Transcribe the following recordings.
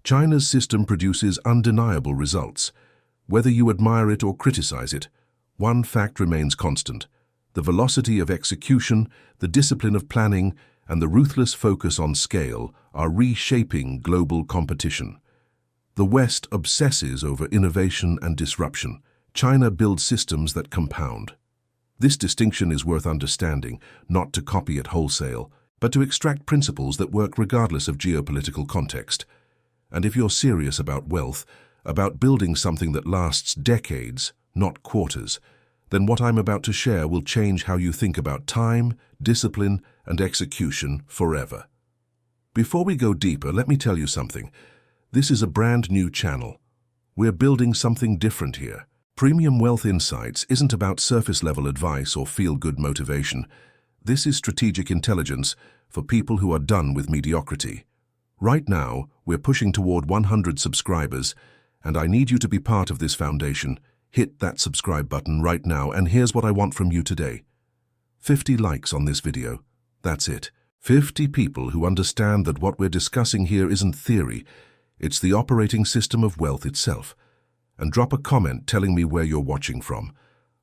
China's system produces undeniable results. Whether you admire it or criticize it, one fact remains constant: the velocity of execution, the discipline of planning, and the ruthless focus on scale are reshaping global competition. The West obsesses over innovation and disruption. China builds systems that compound. This distinction is worth understanding, not to copy at wholesale, but to extract principles that work regardless of geopolitical context. And if you're serious about wealth, about building something that lasts decades, not quarters, then what I'm about to share will change how you think about time, discipline, and execution forever. Before we go deeper, let me tell you something. This is a brand new channel. We're building something different here. Premium Wealth Insights isn't about surface-level advice or feel-good motivation. This is strategic intelligence for people who are done with mediocrity. Right now, we're pushing toward 100 subscribers, and I need you to be part of this foundation. Hit that subscribe button right now, and here's what I want from you today. 50 likes on this video. That's it. 50 people who understand that what we're discussing here isn't theory, it's the operating system of wealth itself. And drop a comment telling me where you're watching from.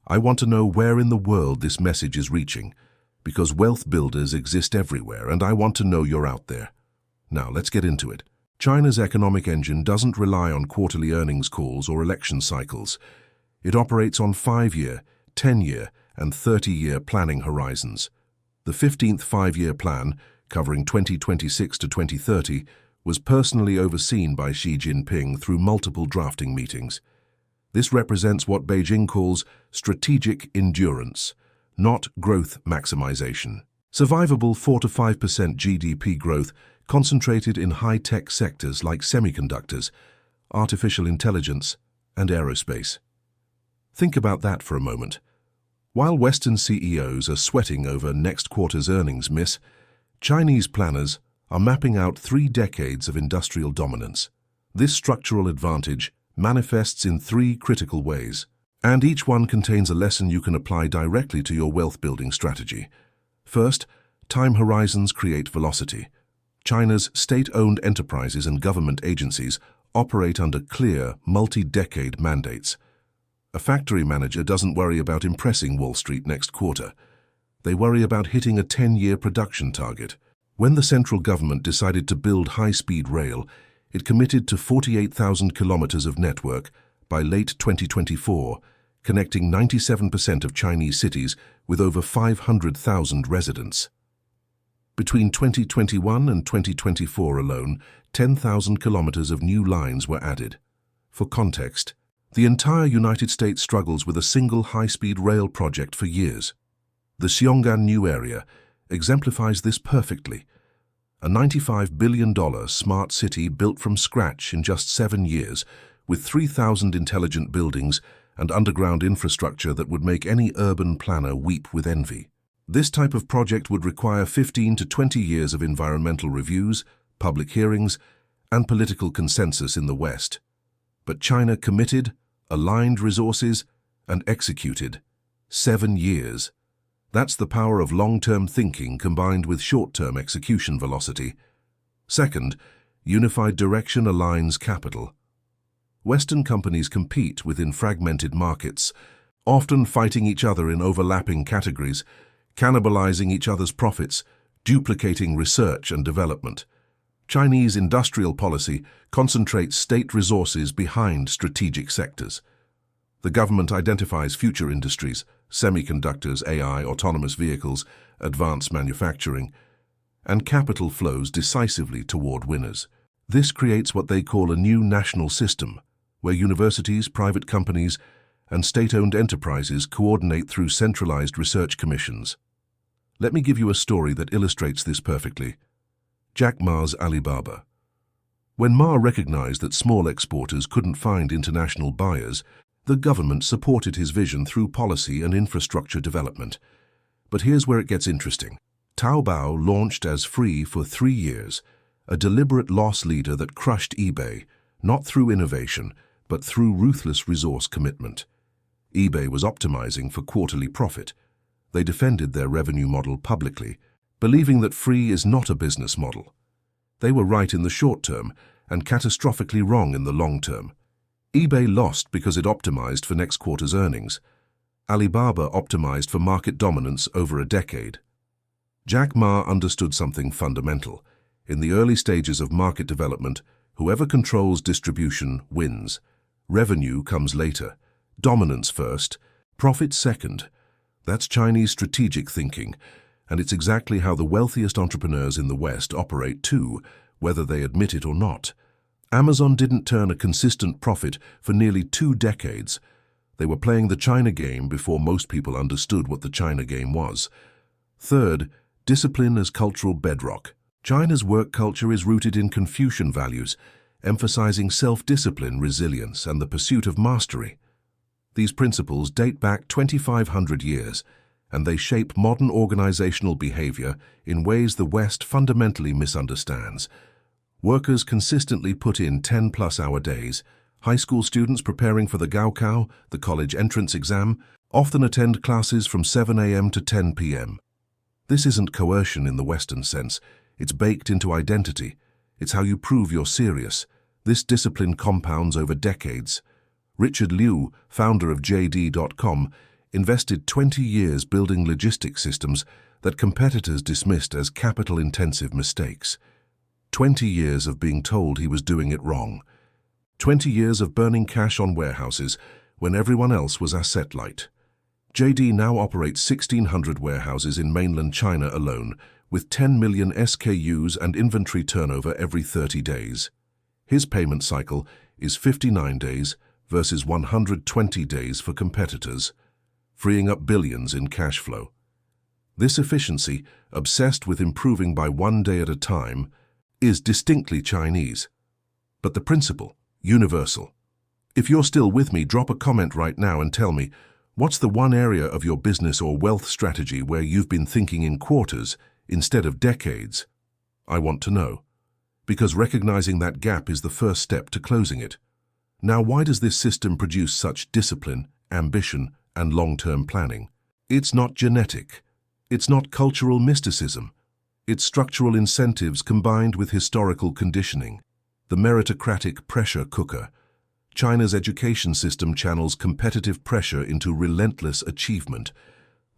I want to know where in the world this message is reaching, because wealth builders exist everywhere, and I want to know you're out there. Now, let's get into it. China's economic engine doesn't rely on quarterly earnings calls or election cycles. It operates on 5-year, 10-year, and 30-year planning horizons. The 15th five-year plan, covering 2026 to 2030, was personally overseen by Xi Jinping through multiple drafting meetings. This represents what Beijing calls strategic endurance, not growth maximization. Survivable 4 to 5% GDP growth concentrated in high-tech sectors like semiconductors, artificial intelligence, and aerospace. Think about that for a moment. While Western CEOs are sweating over next quarter's earnings miss, Chinese planners are mapping out 3 decades of industrial dominance. This structural advantage manifests in 3 critical ways, and each one contains a lesson you can apply directly to your wealth-building strategy. First, time horizons create velocity. China's state-owned enterprises and government agencies operate under clear, multi-decade mandates. A factory manager doesn't worry about impressing Wall Street next quarter. They worry about hitting a 10-year production target. When the central government decided to build high-speed rail, it committed to 48,000 kilometers of network by late 2024, connecting 97% of Chinese cities with over 500,000 residents. Between 2021 and 2024 alone, 10,000 kilometers of new lines were added. For context, the entire United States struggles with a single high-speed rail project for years. The Xiong'an New Area exemplifies this perfectly. A $95 billion smart city built from scratch in just 7 years, with 3,000 intelligent buildings and underground infrastructure that would make any urban planner weep with envy. This type of project would require 15 to 20 years of environmental reviews, public hearings, and political consensus in the West. But China committed, aligned resources, and executed. 7 years. That's the power of long-term thinking combined with short-term execution velocity. Second, unified direction aligns capital. Western companies compete within fragmented markets, often fighting each other in overlapping categories, cannibalizing each other's profits, duplicating research and development. Chinese industrial policy concentrates state resources behind strategic sectors. The government identifies future industries, semiconductors, AI, autonomous vehicles, advanced manufacturing, and capital flows decisively toward winners. This creates what they call a new national system, where universities, private companies, and state-owned enterprises coordinate through centralized research commissions. Let me give you a story that illustrates this perfectly. Jack Ma's Alibaba. When Ma recognized that small exporters couldn't find international buyers, the government supported his vision through policy and infrastructure development. But here's where it gets interesting. Taobao launched as free for 3 years, a deliberate loss leader that crushed eBay, not through innovation, but through ruthless resource commitment. eBay was optimizing for quarterly profit. They defended their revenue model publicly, believing that free is not a business model. They were right in the short term, and catastrophically wrong in the long term. eBay lost because it optimized for next quarter's earnings. Alibaba optimized for market dominance over a decade. Jack Ma understood something fundamental. In the early stages of market development, whoever controls distribution wins. Revenue comes later. Dominance first, profit second. That's Chinese strategic thinking, and it's exactly how the wealthiest entrepreneurs in the West operate too, whether they admit it or not. Amazon didn't turn a consistent profit for nearly 2 decades. They were playing the China game before most people understood what the China game was. Third, discipline as cultural bedrock. China's work culture is rooted in Confucian values, emphasizing self-discipline, resilience, and the pursuit of mastery. These principles date back 2,500 years, and they shape modern organizational behavior in ways the West fundamentally misunderstands. Workers consistently put in 10-plus-hour days. High school students preparing for the Gaokao, the college entrance exam, often attend classes from 7 a.m. to 10 p.m. This isn't coercion in the Western sense. It's baked into identity. It's how you prove you're serious. This discipline compounds over decades. Richard Liu, founder of JD.com, invested 20 years building logistics systems that competitors dismissed as capital-intensive mistakes. 20 years of being told he was doing it wrong. 20 years of burning cash on warehouses when everyone else was asset-light. JD now operates 1,600 warehouses in mainland China alone, with 10 million SKUs and inventory turnover every 30 days. His payment cycle is 59 days versus 120 days for competitors, freeing up billions in cash flow. This efficiency, obsessed with improving by 1 day at a time, is distinctly Chinese. But the principle, universal. If you're still with me, drop a comment right now and tell me, what's the one area of your business or wealth strategy where you've been thinking in quarters instead of decades? I want to know. Because recognizing that gap is the first step to closing it. Now, why does this system produce such discipline, ambition, and long-term planning? It's not genetic. It's not cultural mysticism. It's structural incentives combined with historical conditioning. The meritocratic pressure cooker. China's education system channels competitive pressure into relentless achievement.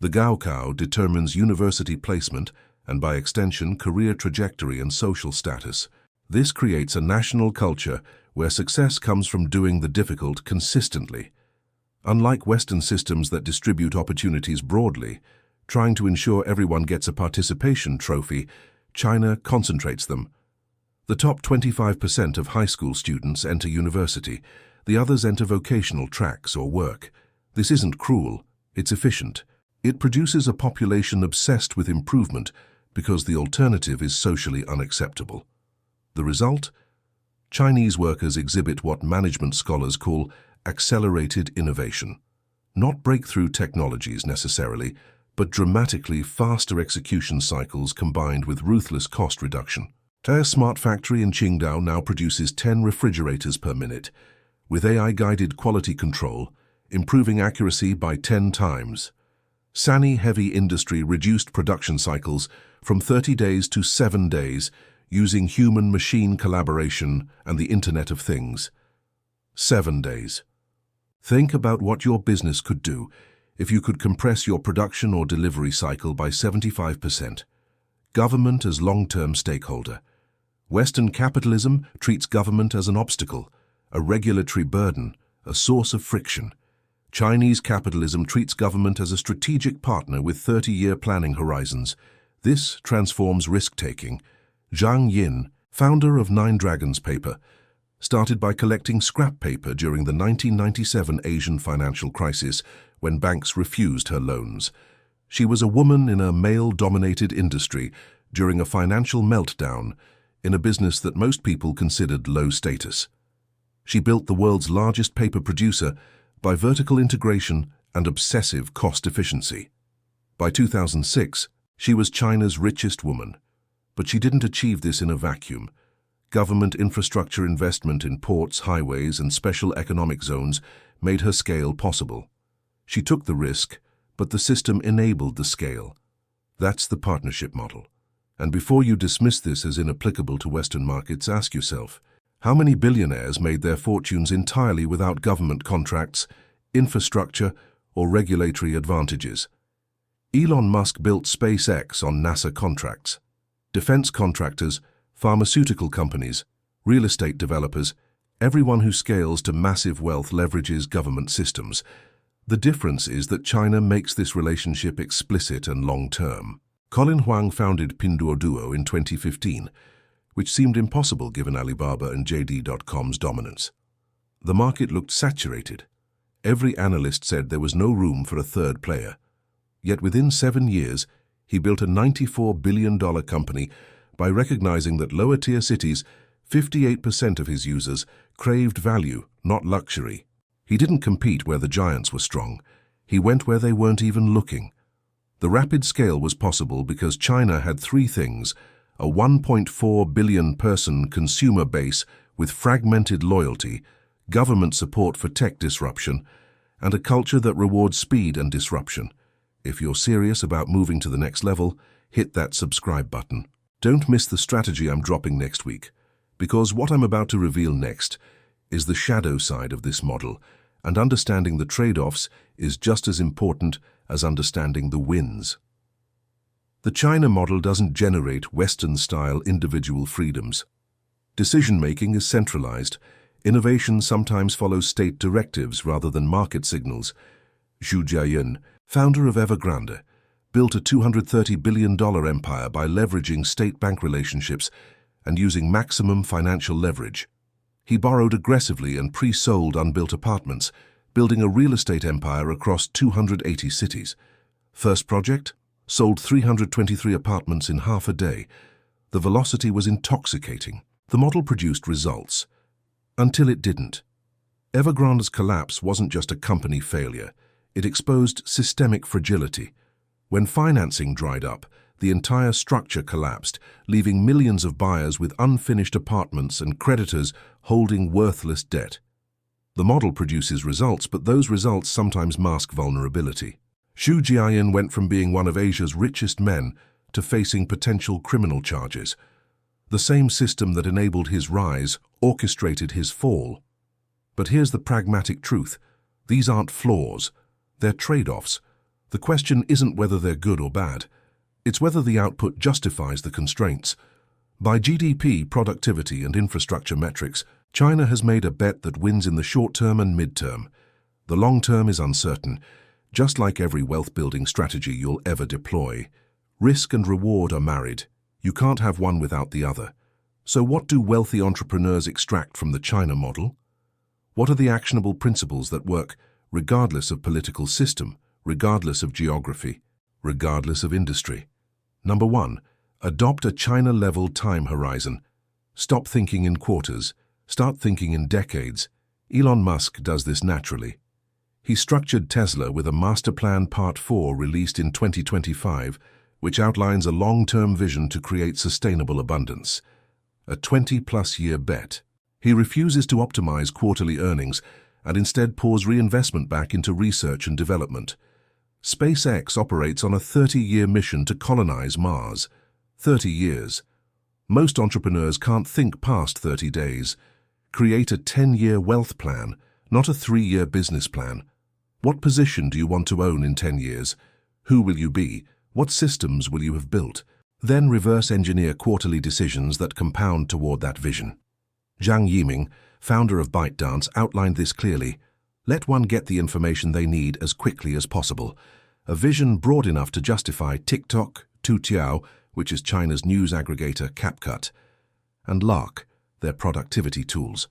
The Gaokao determines university placement and, by extension, career trajectory and social status. This creates a national culture where success comes from doing the difficult consistently. Unlike Western systems that distribute opportunities broadly, trying to ensure everyone gets a participation trophy, China concentrates them. The top 25% of high school students enter university. The others enter vocational tracks or work. This isn't cruel, it's efficient. It produces a population obsessed with improvement because the alternative is socially unacceptable. The result? Chinese workers exhibit what management scholars call accelerated innovation. Not breakthrough technologies necessarily, but dramatically faster execution cycles combined with ruthless cost reduction. A smart factory in Qingdao now produces 10 refrigerators per minute, with AI-guided quality control, improving accuracy by 10 times. Sany Heavy Industry reduced production cycles from 30 days to 7 days using human-machine collaboration and the Internet of Things. 7 days. Think about what your business could do if you could compress your production or delivery cycle by 75%. Government as long-term stakeholder. Western capitalism treats government as an obstacle, a regulatory burden, a source of friction. Chinese capitalism treats government as a strategic partner with 30-year planning horizons. This transforms risk-taking. Zhang Yin, founder of Nine Dragons Paper, started by collecting scrap paper during the 1997 Asian financial crisis when banks refused her loans. She was a woman in a male-dominated industry during a financial meltdown in a business that most people considered low status. She built the world's largest paper producer by vertical integration and obsessive cost efficiency. By 2006, she was China's richest woman. But she didn't achieve this in a vacuum. Government infrastructure investment in ports, highways, and special economic zones made her scale possible. She took the risk, but the system enabled the scale. That's the partnership model. And before you dismiss this as inapplicable to Western markets, ask yourself, How many billionaires made their fortunes entirely without government contracts, infrastructure, or regulatory advantages? Elon Musk built SpaceX on NASA contracts. Defense contractors, pharmaceutical companies, real estate developers, everyone who scales to massive wealth leverages government systems. The difference is that China makes this relationship explicit and long-term. Colin Huang founded Pinduoduo in 2015, which seemed impossible given Alibaba and JD.com's dominance. The market looked saturated. Every analyst said there was no room for a third player. Yet within 7 years, he built a $94 billion company by recognizing that lower-tier cities, 58% of his users, craved value, not luxury. He didn't compete where the giants were strong. He went where they weren't even looking. The rapid scale was possible because China had three things: a 1.4 billion person consumer base with fragmented loyalty, government support for tech disruption, and a culture that rewards speed and disruption. If you're serious about moving to the next level, hit that subscribe button. Don't miss the strategy I'm dropping next week, because what I'm about to reveal next is the shadow side of this model, and understanding the trade-offs is just as important as understanding the wins. The China model doesn't generate Western-style individual freedoms. Decision-making is centralized. Innovation sometimes follows state directives rather than market signals. Zhang Yin, founder of Evergrande, built a $230 billion empire by leveraging state bank relationships and using maximum financial leverage. He borrowed aggressively and pre-sold unbuilt apartments, building a real estate empire across 280 cities. First project? Sold 323 apartments in half a day. The velocity was intoxicating. The model produced results. Until it didn't. Evergrande's collapse wasn't just a company failure. It exposed systemic fragility. When financing dried up, the entire structure collapsed, leaving millions of buyers with unfinished apartments and creditors holding worthless debt. The model produces results, but those results sometimes mask vulnerability. Zhang Yin went from being one of Asia's richest men to facing potential criminal charges. The same system that enabled his rise orchestrated his fall. But here's the pragmatic truth. These aren't flaws. They're trade-offs. The question isn't whether they're good or bad. It's whether the output justifies the constraints. By GDP, productivity, and infrastructure metrics, China has made a bet that wins in the short term and mid-term. The long term is uncertain. Just like every wealth-building strategy you'll ever deploy, risk and reward are married. You can't have one without the other. So what do wealthy entrepreneurs extract from the China model? What are the actionable principles that work regardless of political system, regardless of geography, regardless of industry? Number 1, adopt a China-level time horizon. Stop thinking in quarters. Start thinking in decades. Elon Musk does this naturally. He structured Tesla with a Master Plan Part 4 released in 2025, which outlines a long-term vision to create sustainable abundance. A 20-plus-year bet. He refuses to optimize quarterly earnings and instead pours reinvestment back into research and development. SpaceX operates on a 30-year mission to colonize Mars. 30 years. Most entrepreneurs can't think past 30 days. Create a 10-year wealth plan, not a 3-year business plan. What position do you want to own in 10 years? Who will you be? What systems will you have built? Then reverse engineer quarterly decisions that compound toward that vision. Zhang Yin, founder of ByteDance, outlined this clearly. Let one get the information they need as quickly as possible. A vision broad enough to justify TikTok, Toutiao, which is China's news aggregator CapCut, and Lark, their productivity tools.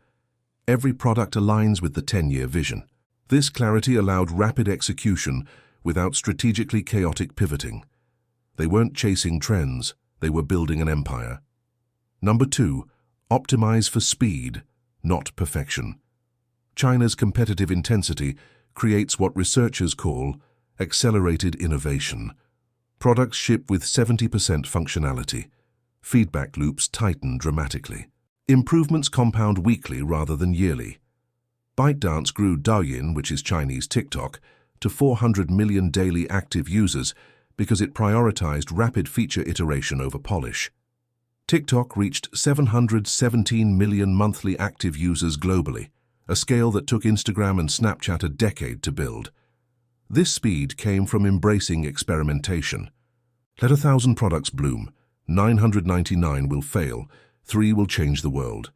Every product aligns with the 10-year vision. This clarity allowed rapid execution without strategically chaotic pivoting. They weren't chasing trends, they were building an empire. Number 2, optimize for speed, not perfection. China's competitive intensity creates what researchers call accelerated innovation. Products ship with 70% functionality. Feedback loops tighten dramatically. Improvements compound weekly rather than yearly. ByteDance grew Douyin, which is Chinese TikTok, to 400 million daily active users because it prioritized rapid feature iteration over polish. TikTok reached 717 million monthly active users globally, a scale that took Instagram and Snapchat a decade to build. This speed came from embracing experimentation. Let 1,000 products bloom, 999 will fail, 3 will change the world.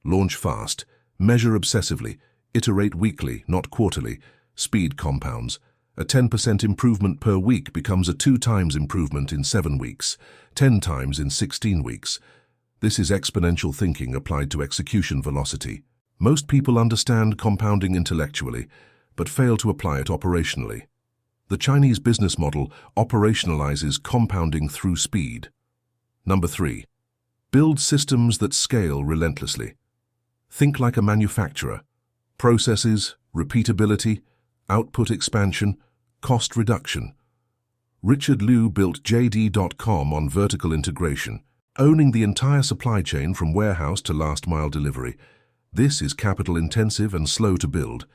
Launch fast, measure obsessively, iterate weekly, not quarterly, speed compounds. A 10% improvement per week becomes a 2 times improvement in 7 weeks, 10 times in 16 weeks. This is exponential thinking applied to execution velocity. Most people understand compounding intellectually, but fail to apply it operationally. The Chinese business model operationalizes compounding through speed. Number 3. Build systems that scale relentlessly. Think like a manufacturer. Processes, repeatability, output expansion, cost reduction. Richard Liu built JD.com on vertical integration, owning the entire supply chain from warehouse to last-mile delivery. This is capital-intensive and slow to build.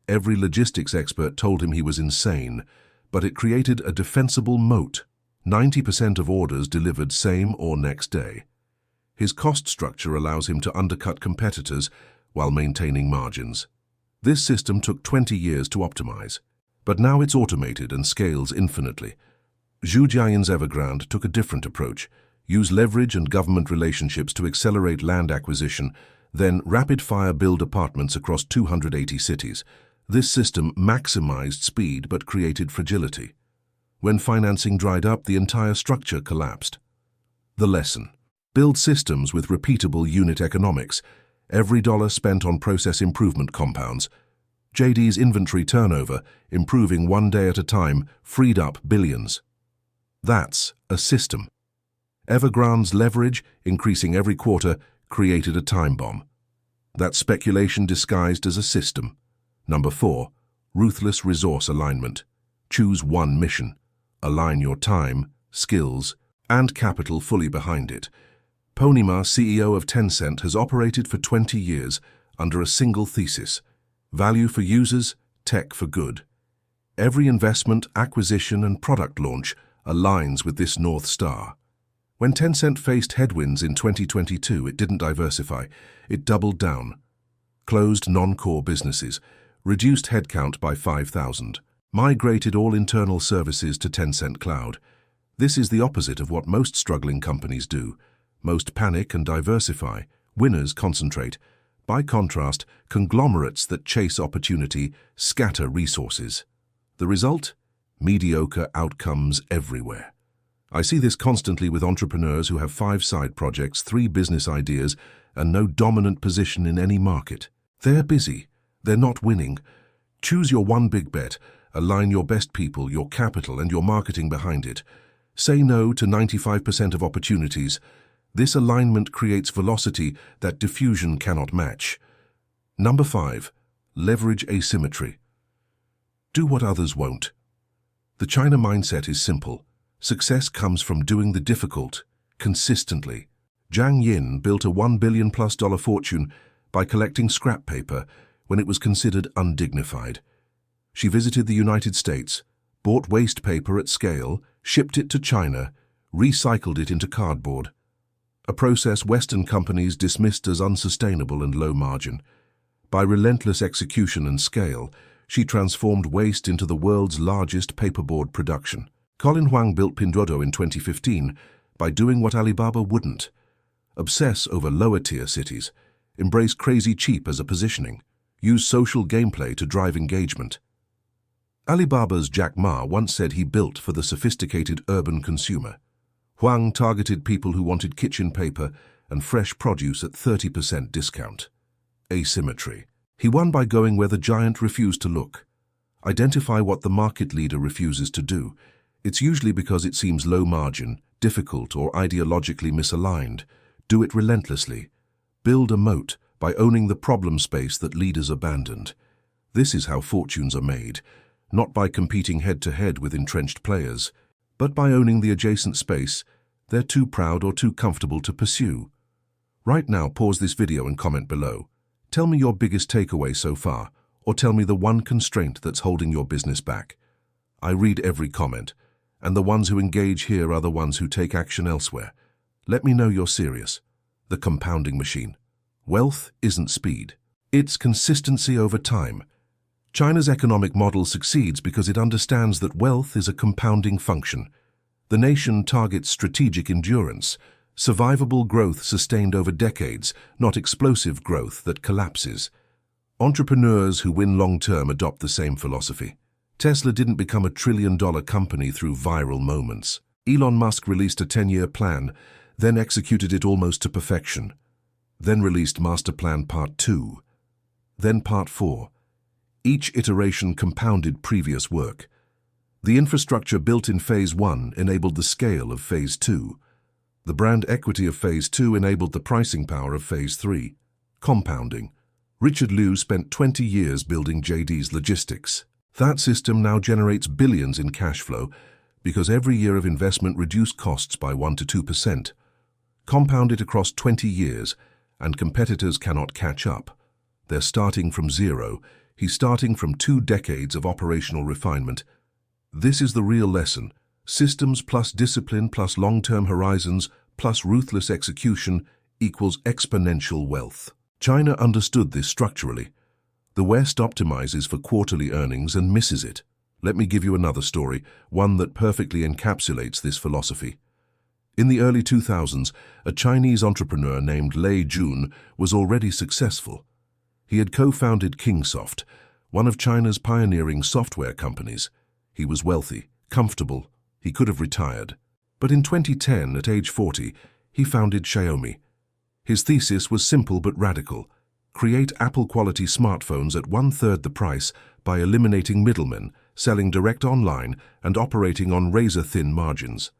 Every logistics expert told him he was insane, but it created a defensible moat. 90% of orders delivered same or next day. His cost structure allows him to undercut competitors while maintaining margins. This system took 20 years to optimize, but now it's automated and scales infinitely. Zhang Yin's Evergrande took a different approach: use leverage and government relationships to accelerate land acquisition, then rapid-fire build apartments across 280 cities. This system maximized speed but created fragility. When financing dried up, the entire structure collapsed. The lesson: build systems with repeatable unit economics. Every dollar spent on process improvement compounds. JD's inventory turnover, improving 1 day at a time, freed up billions. That's a system. Evergrande's leverage, increasing every quarter, created a time bomb. That's speculation disguised as a system. Number 4. Ruthless resource alignment. Choose one mission. Align your time, skills, and capital fully behind it. Purnima, CEO of Tencent, has operated for 20 years under a single thesis: value for users, tech for good. Every investment, acquisition, and product launch aligns with this North Star. When Tencent faced headwinds in 2022, it didn't diversify, it doubled down. Closed non-core businesses, reduced headcount by 5,000, migrated all internal services to Tencent Cloud. This is the opposite of what most struggling companies do. Most panic and diversify, winners concentrate. By contrast, conglomerates that chase opportunity scatter resources. The result? Mediocre outcomes everywhere. I see this constantly with entrepreneurs who have 5 side projects, 3 business ideas, and no dominant position in any market. They're busy. They're not winning. Choose your one big bet. Align your best people, your capital, and your marketing behind it. Say no to 95% of opportunities. This alignment creates velocity that diffusion cannot match. Number 5. Leverage asymmetry. Do what others won't. The China mindset is simple. Success comes from doing the difficult, consistently. Zhang Yin built a $1 billion+ fortune by collecting scrap paper when it was considered undignified. She visited the United States, bought waste paper at scale, shipped it to China, recycled it into cardboard. A process Western companies dismissed as unsustainable and low margin. By relentless execution and scale, she transformed waste into the world's largest paperboard production. Colin Huang built Pinduoduo in 2015 by doing what Alibaba wouldn't: obsess over lower-tier cities, embrace crazy cheap as a positioning, use social gameplay to drive engagement. Alibaba's Jack Ma once said he built for the sophisticated urban consumer. Huang targeted people who wanted kitchen paper and fresh produce at 30% discount. Asymmetry. He won by going where the giant refused to look. Identify what the market leader refuses to do. It's usually because it seems low margin, difficult, or ideologically misaligned. Do it relentlessly. Build a moat by owning the problem space that leaders abandoned. This is how fortunes are made, not by competing head-to-head with entrenched players, but by owning the adjacent space they're too proud or too comfortable to pursue. Right now, pause this video and comment below. Tell me your biggest takeaway so far, or tell me the one constraint that's holding your business back. I read every comment, and the ones who engage here are the ones who take action elsewhere. Let me know you're serious. The compounding machine. Wealth isn't speed. It's consistency over time. China's economic model succeeds because it understands that wealth is a compounding function. The nation targets strategic endurance, survivable growth sustained over decades, not explosive growth that collapses. Entrepreneurs who win long-term adopt the same philosophy. Tesla didn't become a trillion-dollar company through viral moments. Elon Musk released a 10-year plan, then executed it almost to perfection. Then released Master Plan Part 2. Then Part 4. Each iteration compounded previous work. The infrastructure built in Phase 1 enabled the scale of Phase 2. The brand equity of Phase 2 enabled the pricing power of Phase 3. Compounding. Richard Liu spent 20 years building JD's logistics. That system now generates billions in cash flow because every year of investment reduced costs by 1 to 2%. Compound it across 20 years, and competitors cannot catch up. They're starting from zero. He's starting from 2 decades of operational refinement. This is the real lesson. Systems plus discipline plus long-term horizons plus ruthless execution equals exponential wealth. China understood this structurally. The West optimizes for quarterly earnings and misses it. Let me give you another story, one that perfectly encapsulates this philosophy. In the early 2000s, a Chinese entrepreneur named Lei Jun was already successful. He had co-founded Kingsoft, one of China's pioneering software companies. He was wealthy, comfortable. He could have retired. But in 2010, at age 40, he founded Xiaomi. His thesis was simple but radical. Create Apple-quality smartphones at 1/3 the price by eliminating middlemen, selling direct online, and operating on razor-thin margins.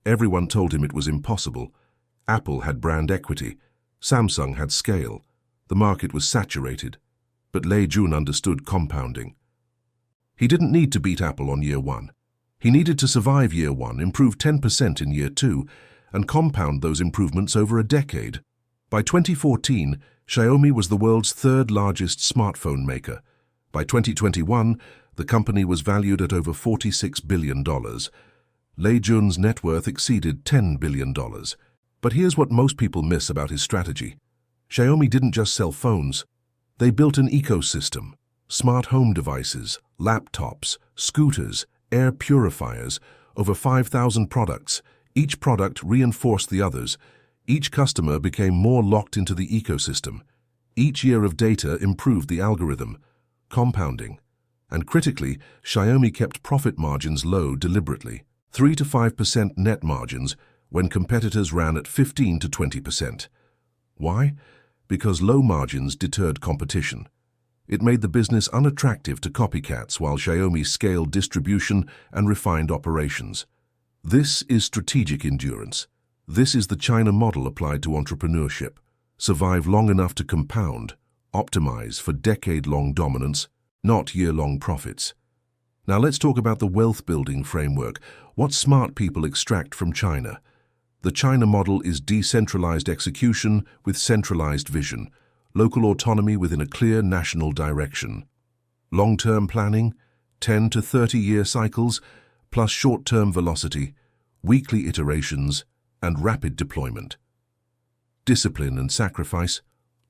Everyone told him it was impossible. Apple had brand equity. Samsung had scale. The market was saturated. But Lei Jun understood compounding. He didn't need to beat Apple on year 1. He needed to survive year 1, improve 10% in year 2, and compound those improvements over a decade. By 2014, Xiaomi was the world's 3rd largest smartphone maker. By 2021, the company was valued at over $46 billion. Lei Jun's net worth exceeded $10 billion. But here's what most people miss about his strategy. Xiaomi didn't just sell phones. They built an ecosystem. Smart home devices, laptops, scooters, air purifiers, over 5,000 products. Each product reinforced the others. Each customer became more locked into the ecosystem. Each year of data improved the algorithm. Compounding. And critically, Xiaomi kept profit margins low deliberately. 3 to 5% net margins when competitors ran at 15 to 20%. Why? Because low margins deterred competition. It made the business unattractive to copycats while Xiaomi scaled distribution and refined operations. This is strategic endurance. This is the China model applied to entrepreneurship. Survive long enough to compound, optimize for decade-long dominance, not year-long profits. Now let's talk about the wealth-building framework. What smart people extract from China? The China model is decentralized execution with centralized vision, local autonomy within a clear national direction. Long-term planning, 10 to 30-year cycles, plus short-term velocity, weekly iterations, and rapid deployment. Discipline and sacrifice,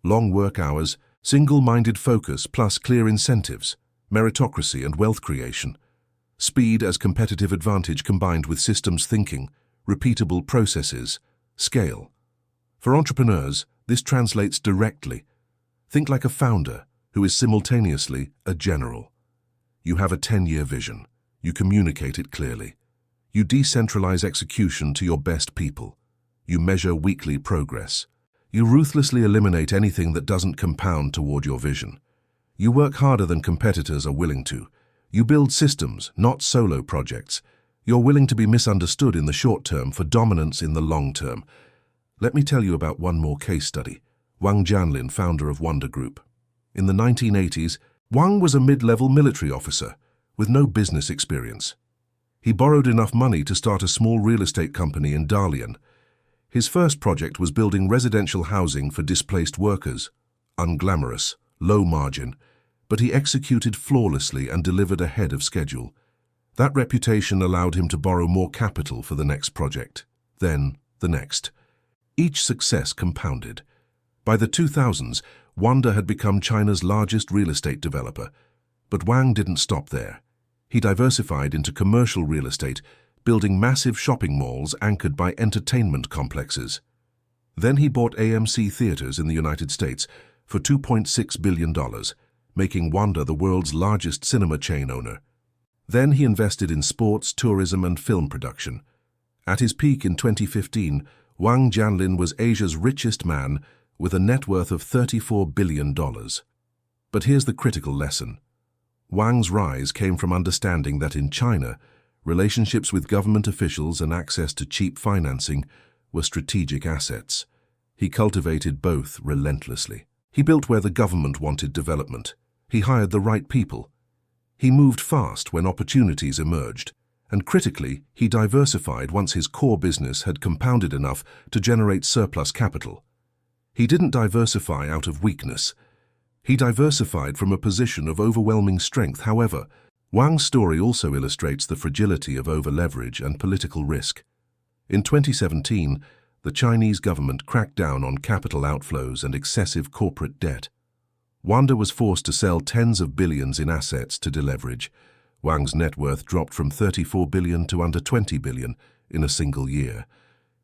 long work hours, single-minded focus plus clear incentives, meritocracy and wealth creation. Speed as competitive advantage combined with systems thinking, repeatable processes, scale. For entrepreneurs, this translates directly. Think like a founder who is simultaneously a general. You have a 10-year vision. You communicate it clearly. You decentralize execution to your best people. You measure weekly progress. You ruthlessly eliminate anything that doesn't compound toward your vision. You work harder than competitors are willing to. You build systems, not solo projects. You're willing to be misunderstood in the short term for dominance in the long term. Let me tell you about one more case study. Wang Jianlin, founder of Wonder Group. In the 1980s, Wang was a mid-level military officer with no business experience. He borrowed enough money to start a small real estate company in Dalian. His first project was building residential housing for displaced workers. Unglamorous, low margin, but he executed flawlessly and delivered ahead of schedule. That reputation allowed him to borrow more capital for the next project, then the next. Each success compounded. By the 2000s, Wanda had become China's largest real estate developer. But Wang didn't stop there. He diversified into commercial real estate, building massive shopping malls anchored by entertainment complexes. Then he bought AMC Theaters in the United States for $2.6 billion, making Wanda the world's largest cinema chain owner. Then he invested in sports, tourism, and film production. At his peak in 2015, Wang Jianlin was Asia's richest man with a net worth of $34 billion. But here's the critical lesson. Wang's rise came from understanding that in China, relationships with government officials and access to cheap financing were strategic assets. He cultivated both relentlessly. He built where the government wanted development. He hired the right people. He moved fast when opportunities emerged. And critically, he diversified once his core business had compounded enough to generate surplus capital. He didn't diversify out of weakness. He diversified from a position of overwhelming strength. However, Wang's story also illustrates the fragility of over-leverage and political risk. In 2017, the Chinese government cracked down on capital outflows and excessive corporate debt. Wanda was forced to sell tens of billions in assets to deleverage. Wang's net worth dropped from $34 billion to under $20 billion in a single year.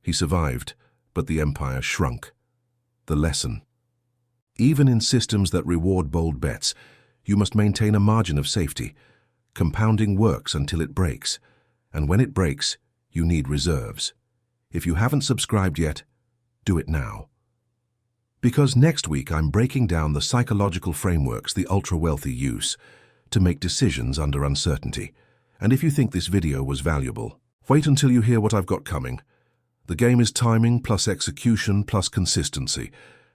He survived, but the empire shrunk. The lesson: even in systems that reward bold bets, you must maintain a margin of safety. Compounding works until it breaks, and when it breaks, you need reserves. If you haven't subscribed yet, do it now. Because next week I'm breaking down the psychological frameworks the ultra-wealthy use to make decisions under uncertainty. And if you think this video was valuable, wait until you hear what I've got coming. The game is timing plus execution plus consistency.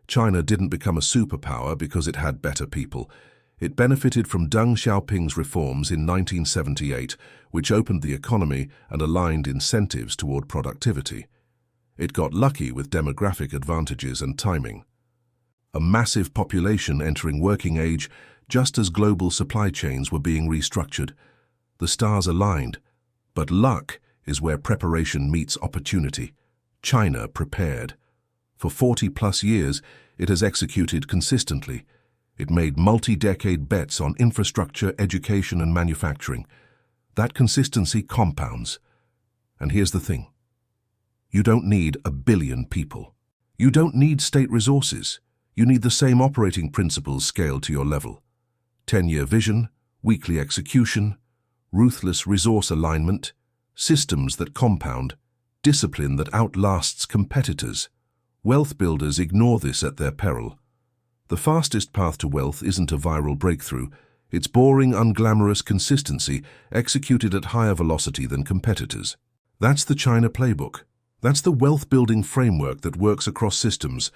China didn't become a superpower because it had better people. It benefited from Deng Xiaoping's reforms in 1978, which opened the economy and aligned incentives toward productivity. It got lucky with demographic advantages and timing. A massive population entering working age just as global supply chains were being restructured. The stars aligned, but luck is where preparation meets opportunity. China prepared. For 40-plus years, it has executed consistently. It made multi-decade bets on infrastructure, education, and manufacturing. That consistency compounds. And here's the thing. You don't need 1 billion people. You don't need state resources. You need the same operating principles scaled to your level. 10-year vision, weekly execution, ruthless resource alignment, systems that compound, discipline that outlasts competitors. Wealth builders ignore this at their peril. The fastest path to wealth isn't a viral breakthrough. It's boring, unglamorous consistency executed at higher velocity than competitors. That's the China playbook. That's the wealth-building framework that works across systems,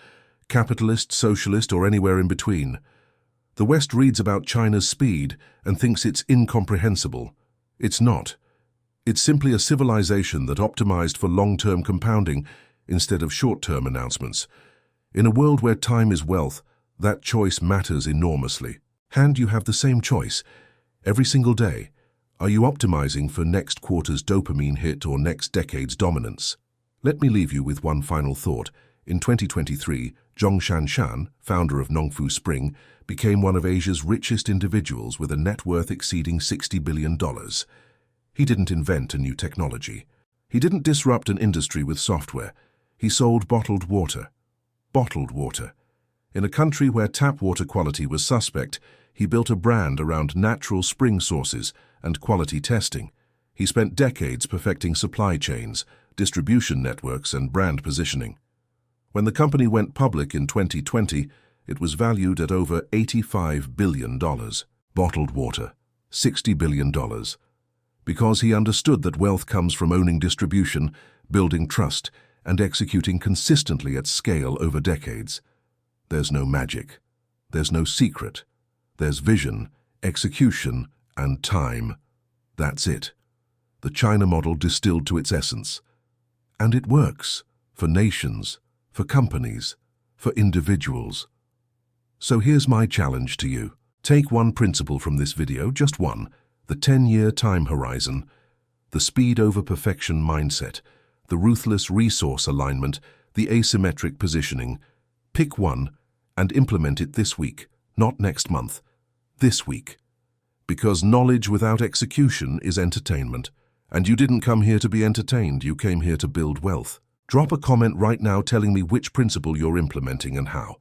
capitalist, socialist, or anywhere in between. The West reads about China's speed and thinks it's incomprehensible. It's not. It's simply a civilization that optimized for long-term compounding instead of short-term announcements. In a world where time is wealth, that choice matters enormously. And you have the same choice. Every single day, are you optimizing for next quarter's dopamine hit or next decade's dominance? Let me leave you with one final thought. In 2023, Zhang Yin, founder of Nongfu Spring, became one of Asia's richest individuals with a net worth exceeding $60 billion. He didn't invent a new technology. He didn't disrupt an industry with software. He sold bottled water. Bottled water. In a country where tap water quality was suspect, he built a brand around natural spring sources and quality testing. He spent decades perfecting supply chains, distribution networks, and brand positioning. When the company went public in 2020, it was valued at over $85 billion. Bottled water, $60 billion. Because he understood that wealth comes from owning distribution, building trust, and executing consistently at scale over decades. There's no magic. There's no secret. There's vision, execution, and time. That's it. The China model distilled to its essence. And it works for nations, for companies, for individuals. So here's my challenge to you. Take one principle from this video, just one, the 10-year time horizon, the speed over perfection mindset, the ruthless resource alignment, the asymmetric positioning. Pick one and implement it this week, not next month. This week. Because knowledge without execution is entertainment. And you didn't come here to be entertained, you came here to build wealth. Drop a comment right now telling me which principle you're implementing and how.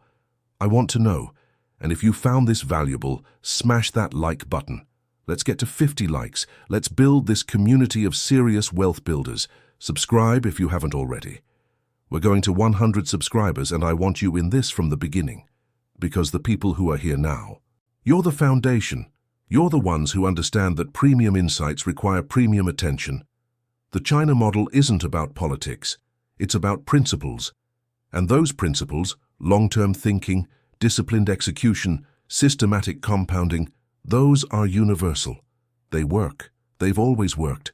I want to know. And if you found this valuable, smash that like button. Let's get to 50 likes. Let's build this community of serious wealth builders. Subscribe if you haven't already. We're going to 100 subscribers and I want you in this from the beginning. Because the people who are here now, you're the foundation. You're the ones who understand that premium insights require premium attention. The China model isn't about politics. It's about principles. And those principles, long-term thinking, disciplined execution, systematic compounding, those are universal. They work. They've always worked.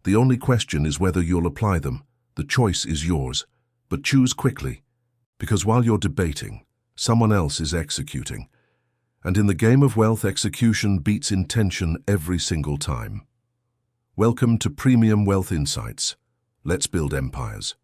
The only question is whether you'll apply them. The choice is yours. But choose quickly. Because while you're debating, someone else is executing. And in the game of wealth, execution beats intention every single time. Welcome to Premium Wealth Insights. Let's build empires.